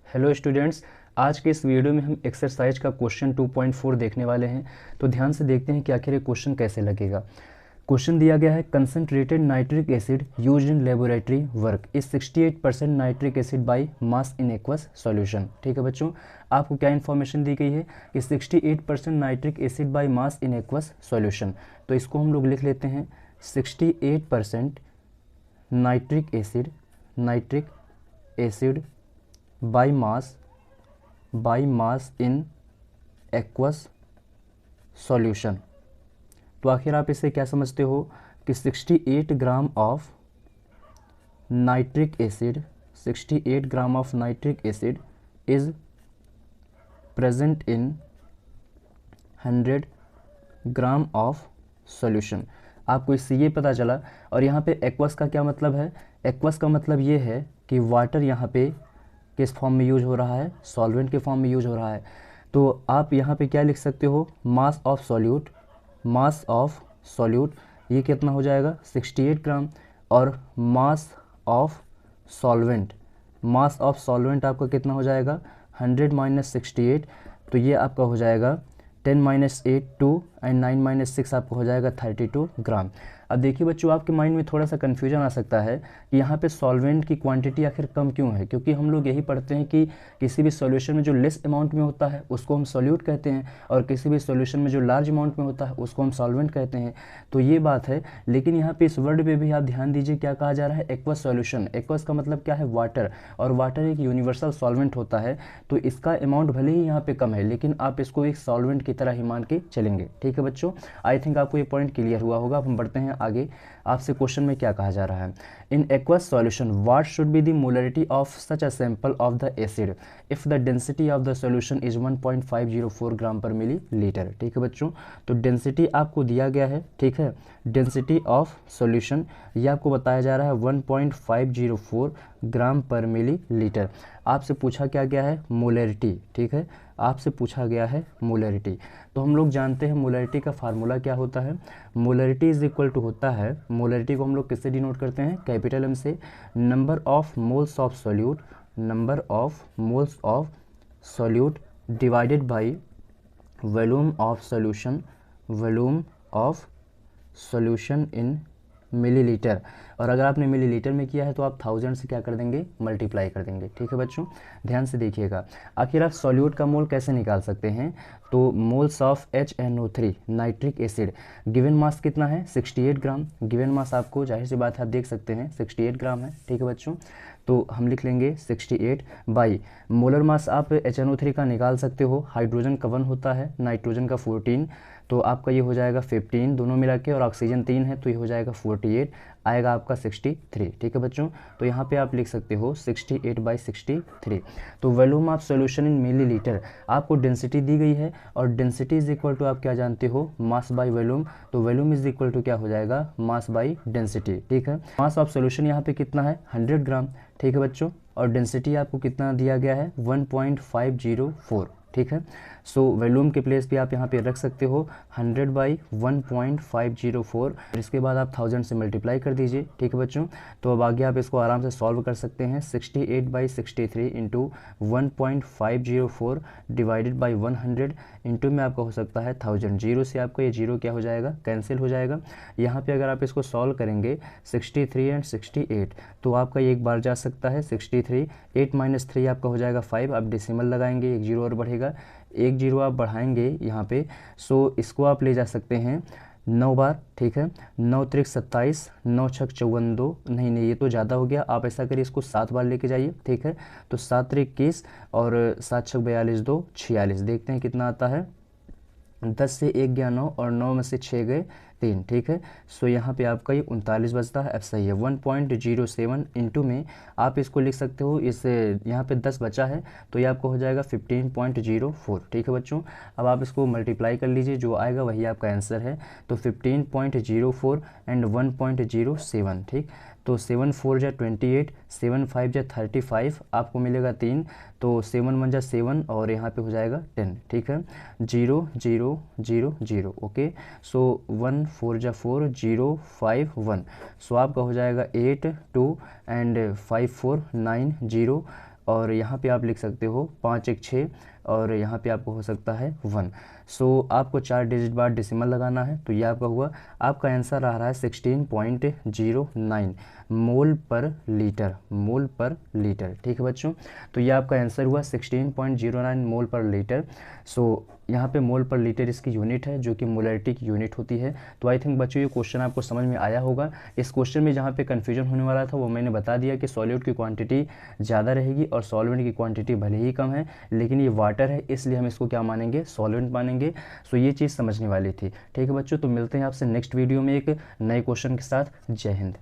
Hello students, आज के इस वीडियो में हम एक्सरसाइज का क्वेश्चन 2.4 देखने वाले हैं। तो ध्यान से देखते हैं कि आखिर ये क्वेश्चन कैसे लगेगा। क्वेश्चन दिया गया है, concentrated nitric acid used in laboratory work is 68% nitric acid by mass in aqueous solution. ठीक है बच्चों, आपको क्या इन्फॉर्मेशन दी गई है कि 68% nitric acid by mass in aqueous solution. तो इसको हम लोग लिख लेते हैं 68% nitric acid by mass in aqueous solution. तो आखिर आप इसे क्या समझते हो कि 68 gram of nitric acid is present in 100 gram of solution. आपको इससे ये पता चला। और यहाँ पे एक्वस का क्या मतलब है? एक्वस का मतलब ये है कि वाटर यहाँ पे किस फॉर्म में यूज हो रहा है? सॉल्वेंट के फॉर्म में यूज हो रहा है। तो आप यहाँ पे क्या लिख सकते हो? मास ऑफ सॉल्यूट ये कितना हो जाएगा? 68 ग्राम। और मास ऑफ सॉल्वेंट आपका कितना हो जाएगा? 100 माइनस 68। तो ये आपका हो जाएगा 10 माइनस 8 2 एंड 9 माइनस 6 आपका हो जाएगा 32 ग्राम। अब देखिए बच्चों, आपके माइंड में थोड़ा सा कन्फ्यूजन आ सकता है कि यहाँ पे सॉल्वेंट की क्वांटिटी आखिर कम क्यों है। क्योंकि हम लोग यही पढ़ते हैं कि किसी भी सॉल्यूशन में जो लेस अमाउंट में होता है उसको हम सॉल्यूट कहते हैं, और किसी भी सॉल्यूशन में जो लार्ज अमाउंट में होता है उसको हम सॉल्वेंट कहते हैं। तो ये बात है। लेकिन यहाँ पे इस वर्ड पे भी आप ध्यान दीजिए, क्या कहा जा रहा है? Aqueous solution. एक्वस का मतलब क्या है? वाटर। और वाटर एक यूनिवर्सल सॉल्वेंट होता है। तो इसका अमाउंट भले ही यहाँ पे कम है, लेकिन आप इसको एक सॉल्वेंट की तरह ही मान के चलेंगे। ठीक है बच्चों, आई थिंक आपको ये पॉइंट क्लियर हुआ होगा। अब हम बढ़ते हैं आगे। आपसे क्वेश्चन में क्या कहा जा रहा है? In aqueous solution what should be the molarity of such a sample of the acid if the density of the solution is 1.504 ग्राम पर मिलीलीटर। ठीक है बच्चों, तो डेंसिटी आपको दिया गया है। ठीक है, डेंसिटी ऑफ सॉल्यूशन ये आपको बताया जा रहा है 1.504 ग्राम पर मिलीलीटर। आपसे पूछा क्या गया है? मोलरिटी। ठीक है, आपसे पूछा गया है मोलरिटी। तो हम लोग जानते हैं मोलरिटी का फार्मूला क्या होता है। मोलरिटी इज इक्वल टू होता है, मोलरिटी को हम लोग किससे डिनोट करते हैं? कैपिटल एम से। Number of moles of solute divided by volume of solution in millilitre. और अगर आपने मिलीलीटर में किया है तो आप 1000 से क्या कर देंगे? मल्टीप्लाई कर देंगे। ठीक है बच्चों, ध्यान से देखिएगा। आखिर आप सॉल्यूट का मोल कैसे निकाल सकते हैं? तो moles of HNO3 nitric acid, given mass कितना है? 68 ग्राम। गिवन मास आपको जाहिर सी बात है आप देख सकते हैं 68 ग्राम है। ठीक है बच्चों, तो हम लिख लेंगे 68 बाई मोलर मास आप HNO3 का निकाल सकते हो। हाइड्रोजन का 1 होता है, नाइट्रोजन का 14, तो आपका ये हो जाएगा 15 दोनों मिला के, और ऑक्सीजन 3 है तो ये हो जाएगा 48, आएगा आपका 63। ठीक है बच्चों, तो यहाँ पे आप लिख सकते हो 68/63। तो volume of solution in millilitre, आपको डेंसिटी दी गई है, और डेंसिटी इज इक्वल टू आप क्या जानते हो? Mass by volume. तो वॉल्यूम इज इक्वल टू क्या हो जाएगा? Mass by density. ठीक है, मास ऑफ सॉल्यूशन यहाँ पे कितना है? 100 ग्राम। ठीक है बच्चों, और डेंसिटी आपको कितना दिया गया है? 1.504। ठीक है, सो वॉल्यूम के प्लेस पे आप यहाँ पे रख सकते हो 100/1.504। इसके बाद आप 1000 से मल्टीप्लाई कर दीजिए। ठीक है बच्चों, तो अब आगे आप इसको आराम से सॉल्व कर सकते हैं। 68/63 इंटू 1.504 डिवाइडेड बाई 100 इंटू में आपका हो सकता है 1000। जीरो से आपका ये जीरो क्या हो जाएगा? कैंसिल हो जाएगा। यहाँ पे अगर आप इसको सॉल्व करेंगे 63 एंड 68, तो आपका ये एक बार जा सकता है 63, 8 माइनस 3 आपका हो जाएगा 5। आप डेसिमल लगाएंगे, एक जीरो और बढ़ेगा, एक जीरो आप बढ़ाएंगे यहाँ पे। सो इसको आप ले जा सकते हैं 9 बार। ठीक है, 9 त्रिक 27, 9 छक 54 2, नहीं ये तो ज़्यादा हो गया। आप ऐसा करिए, इसको 7 बार लेके जाइए। ठीक है, तो 7 त्रिक 21 और 7 छक 42 2 46। देखते हैं कितना आता है। 10 से 1 गया 9, और 9 में से 6 गए 3। ठीक है, सो यहाँ पे आपका ये 39 बचता है। अब सही है 1.07 इंटू में आप इसको लिख सकते हो, इस यहाँ पे 10 बचा है तो ये आपको हो जाएगा 15.04। ठीक है बच्चों, अब आप इसको मल्टीप्लाई कर लीजिए, जो आएगा वही आपका आंसर है। तो 15.04 एंड 1.07। ठीक, तो 7 4 जा 28, 7 5 जा 35, आपको मिलेगा 3, तो 7 1 जा 7, और यहाँ पे हो जाएगा 10। ठीक है, 0 0 0 0। ओके, सो 1 4 जा 4, 0 5 1, सो आपका हो जाएगा 8 2 एंड 5 4 9 0, और यहाँ पे आप लिख सकते हो 5 1 6 और यहाँ पे आपको हो सकता है 1। सो आपको 4 डिजिट बाद डेसिमल लगाना है, तो ये आपका हुआ। आपका आंसर आ रहा है 16.09 मोल पर लीटर, मोल पर लीटर। ठीक है बच्चों, तो ये आपका आंसर हुआ 16.09 मोल पर लीटर। सो यहाँ पे मोल पर लीटर इसकी यूनिट है जो कि मोलैरिटी की यूनिट होती है। तो आई थिंक बच्चों ये क्वेश्चन आपको समझ में आया होगा। इस क्वेश्चन में जहाँ पे कन्फ्यूजन होने वाला था वो मैंने बता दिया कि सॉल्यूट की क्वांटिटी ज़्यादा रहेगी और सॉल्वेंट की क्वांटिटी भले ही कम है, लेकिन ये वाटर है इसलिए हम इसको क्या मानेंगे, सॉल्वेंट मानेंगे। सो ये चीज़ समझने वाली थी। ठीक है बच्चों, तो मिलते हैं आपसे नेक्स्ट वीडियो में एक नए क्वेश्चन के साथ। जय हिंद।